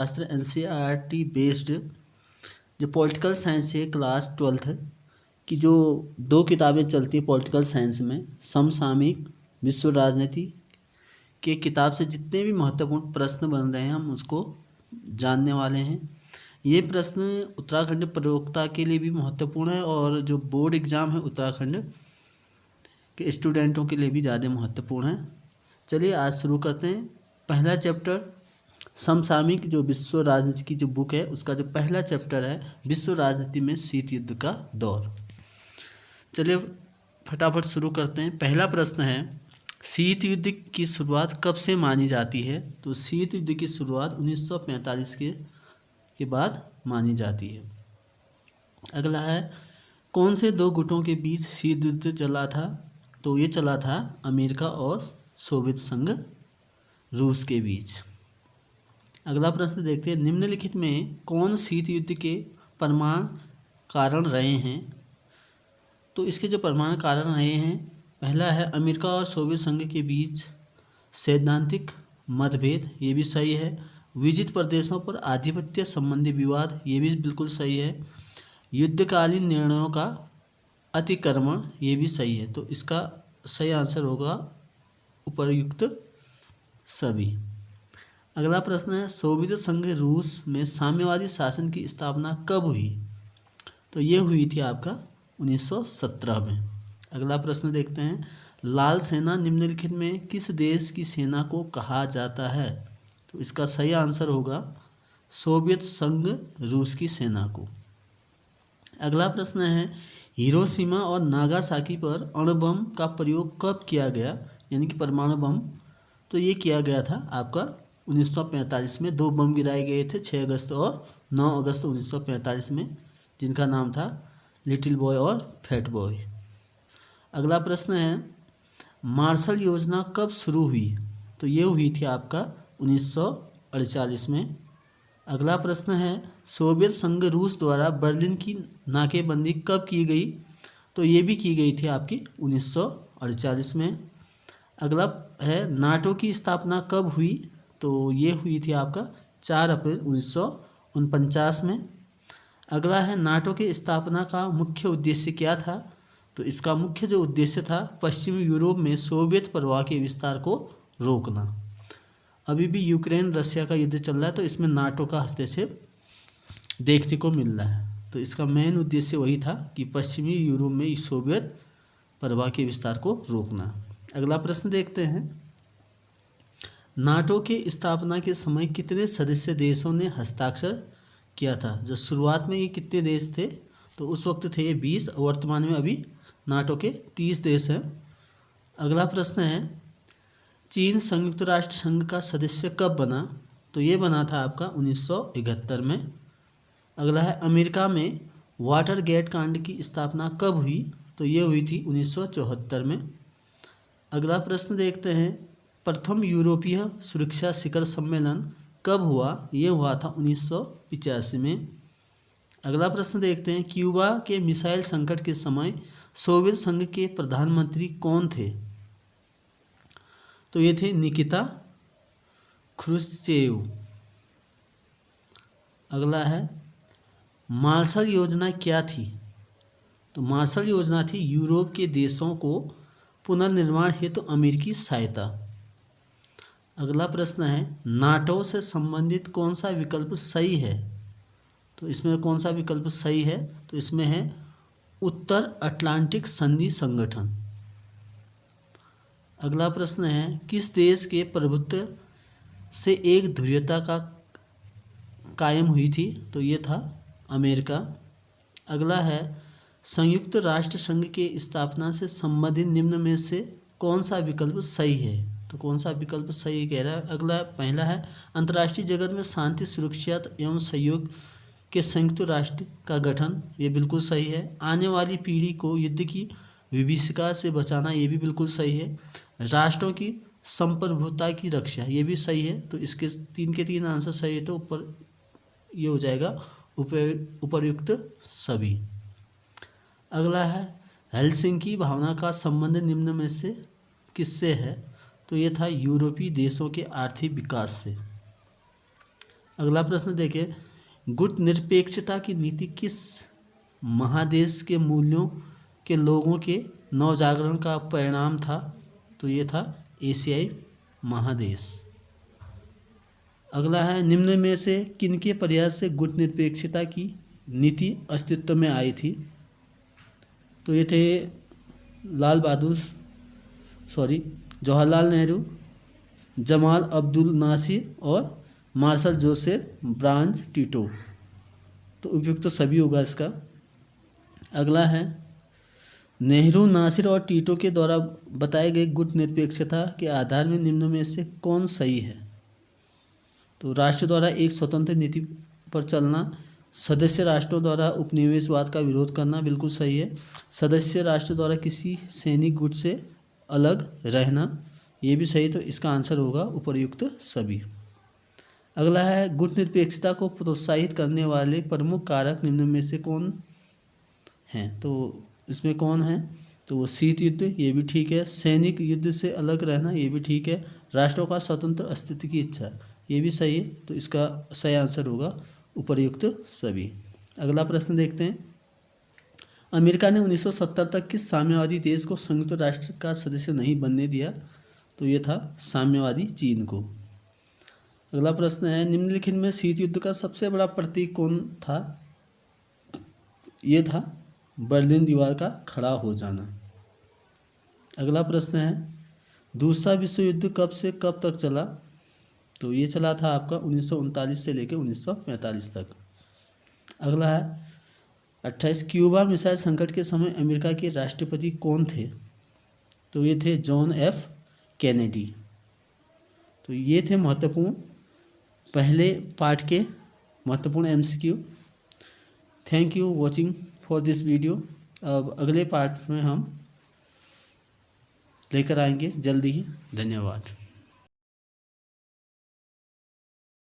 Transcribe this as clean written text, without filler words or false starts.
शास्त्र NCERT based जो political science है क्लास 12th की जो दो किताबें चलती है पॉलिटिकल साइंस में, समसामयिक विश्व राजनीति के किताब से जितने भी महत्वपूर्ण प्रश्न बन रहे हैं हम उसको जानने वाले हैं। ये प्रश्न उत्तराखंड प्रवक्ता के लिए भी महत्वपूर्ण है और जो बोर्ड एग्ज़ाम है उत्तराखंड के स्टूडेंटों के लिए भी ज़्यादा महत्वपूर्ण है। चलिए आज शुरू करते हैं। पहला चैप्टर समसामयिक जो विश्व राजनीति की जो बुक है उसका जो पहला चैप्टर है विश्व राजनीति में शीत युद्ध का दौर। चलिए फटाफट शुरू करते हैं। पहला प्रश्न है शीत युद्ध की शुरुआत कब से मानी जाती है? तो शीत युद्ध की शुरुआत 1945 के बाद मानी जाती है। अगला है कौन से दो गुटों के बीच शीत युद्ध चला था? तो ये चला था अमेरिका और सोवियत संघ रूस के बीच। अगला प्रश्न देखते हैं निम्नलिखित में कौन शीत युद्ध के परमाणु कारण रहे हैं? तो इसके जो परमाणु कारण रहे हैं, पहला है अमेरिका और सोवियत संघ के बीच सैद्धांतिक मतभेद, ये भी सही है। विजित प्रदेशों पर आधिपत्य संबंधी विवाद, ये भी बिल्कुल सही है। युद्धकालीन निर्णयों का अतिक्रमण, ये भी सही है। तो इसका सही आंसर होगा उपर्युक्त सभी। अगला प्रश्न है सोवियत संघ रूस में साम्यवादी शासन की स्थापना कब हुई? तो ये हुई थी आपका 1917 में। अगला प्रश्न देखते हैं लाल सेना निम्नलिखित में किस देश की सेना को कहा जाता है? तो इसका सही आंसर होगा सोवियत संघ रूस की सेना को। अगला प्रश्न है हिरोशिमा और नागासाकी पर अणु बम का प्रयोग कब किया गया, यानी कि परमाणु बम? तो ये किया गया था आपका 1945 में। दो बम गिराए गए थे 6 अगस्त और 9 अगस्त 1945 में, जिनका नाम था लिटिल बॉय और फैट बॉय। अगला प्रश्न है मार्शल योजना कब शुरू हुई? तो ये हुई थी आपका 1948 में। अगला प्रश्न है सोवियत संघ रूस द्वारा बर्लिन की नाकेबंदी कब की गई? तो ये भी की गई थी आपकी 1948 में। अगला है नाटो की स्थापना कब हुई? तो ये हुई थी आपका 4 अप्रैल 1949 में। अगला है नाटो की स्थापना का मुख्य उद्देश्य क्या था? तो इसका मुख्य जो उद्देश्य था पश्चिमी यूरोप में सोवियत प्रभाव के विस्तार को रोकना। अभी भी यूक्रेन रशिया का युद्ध चल रहा है तो इसमें नाटो का हस्तक्षेप देखने को मिल रहा है। तो इसका मेन उद्देश्य वही था कि पश्चिमी यूरोप में सोवियत प्रभाव के विस्तार को रोकना। अगला प्रश्न देखते हैं नाटो के स्थापना के समय कितने सदस्य देशों ने हस्ताक्षर किया था? जो शुरुआत में ये कितने देश थे? तो उस वक्त थे ये 20, वर्तमान में अभी नाटो के 30 देश हैं। अगला प्रश्न है चीन संयुक्त राष्ट्र संघ का सदस्य कब बना? तो ये बना था आपका 1971 में। अगला है अमेरिका में वाटर गेट कांड की स्थापना कब हुई? तो ये हुई थी 1974 में। अगला प्रश्न देखते हैं प्रथम यूरोपीय सुरक्षा शिखर सम्मेलन कब हुआ? ये हुआ था 1985 में। अगला प्रश्न देखते हैं क्यूबा के मिसाइल संकट के समय सोवियत संघ के प्रधानमंत्री कौन थे? तो ये थे निकिता ख्रुश्चेव। अगला है मार्शल योजना क्या थी? तो मार्शल योजना थी यूरोप के देशों को पुनर्निर्माण हेतु अमेरिकी सहायता। अगला प्रश्न है नाटो से संबंधित कौन सा विकल्प सही है? तो इसमें कौन सा विकल्प सही है? तो इसमें है उत्तर अटलांटिक संधि संगठन। अगला प्रश्न है किस देश के प्रभुत्व से एक ध्रुवीयता का कायम हुई थी? तो ये था अमेरिका। अगला है संयुक्त राष्ट्र संघ के स्थापना से संबंधित निम्न में से कौन सा विकल्प सही है? तो कौन सा विकल्प सही कह रहा है? अगला पहला है अंतर्राष्ट्रीय जगत में शांति सुरक्षा एवं सहयोग के संयुक्त राष्ट्र का गठन, ये बिल्कुल सही है। आने वाली पीढ़ी को युद्ध की विभीषिका से बचाना, ये भी बिल्कुल सही है। राष्ट्रों की संप्रभुता की रक्षा, ये भी सही है। तो इसके 3 के 3 आंसर सही है। तो ऊपर ये हो जाएगा उपर्युक्त सभी। अगला है हेलसिंकी भावना का संबंध निम्न में से किससे है? तो ये था यूरोपीय देशों के आर्थिक विकास से। अगला प्रश्न देखिए, गुट निरपेक्षता की नीति किस महादेश के मूल्यों के लोगों के नवजागरण का परिणाम था? तो ये था एशियाई महादेश। अगला है, निम्न में से किनके प्रयास से गुट निरपेक्षता की नीति अस्तित्व में आई थी? तो ये थे जवाहरलाल नेहरू, जमाल अब्दुल नासिर और मार्शल जोसेफ ब्रांज टीटो। तो उपयुक्त तो सभी होगा इसका। अगला है, नेहरू, नासिर और टीटो के द्वारा बताए गए गुट निरपेक्षता के आधार में निम्न में से कौन सही है? तो राष्ट्र द्वारा एक स्वतंत्र नीति पर चलना, सदस्य राष्ट्रों द्वारा उपनिवेशवाद का विरोध करना बिल्कुल सही है। सदस्य राष्ट्र द्वारा किसी सैनिक गुट से अलग रहना, ये भी सही। तो इसका आंसर होगा उपर्युक्त सभी। अगला है, गुट निरपेक्षता को प्रोत्साहित करने वाले प्रमुख कारक निम्न में से कौन हैं? तो इसमें कौन है? तो वो शीत युद्ध, ये भी ठीक है। सैनिक युद्ध से अलग रहना, ये भी ठीक है। राष्ट्रों का स्वतंत्र अस्तित्व की इच्छा, ये भी सही है। तो इसका सही आंसर होगा उपर्युक्त सभी। अगला प्रश्न देखते हैं, अमेरिका ने 1970 तक किस साम्यवादी देश को संयुक्त राष्ट्र का सदस्य नहीं बनने दिया? तो ये था साम्यवादी चीन को। अगला प्रश्न है, निम्नलिखित में शीत युद्ध का सबसे बड़ा प्रतीक कौन था? ये था बर्लिन दीवार का खड़ा हो जाना। अगला प्रश्न है, दूसरा विश्व युद्ध कब से कब तक चला? तो ये चला था आपका 1939 से लेकर 1945 तक। अगला है, 28 क्यूबा मिसाइल संकट के समय अमेरिका के राष्ट्रपति कौन थे? तो ये थे जॉन एफ कैनेडी। तो ये थे महत्वपूर्ण पहले पार्ट के महत्वपूर्ण MCQ. Thank you watching for this video. अब अगले पार्ट में हम लेकर आएंगे जल्दी ही। धन्यवाद।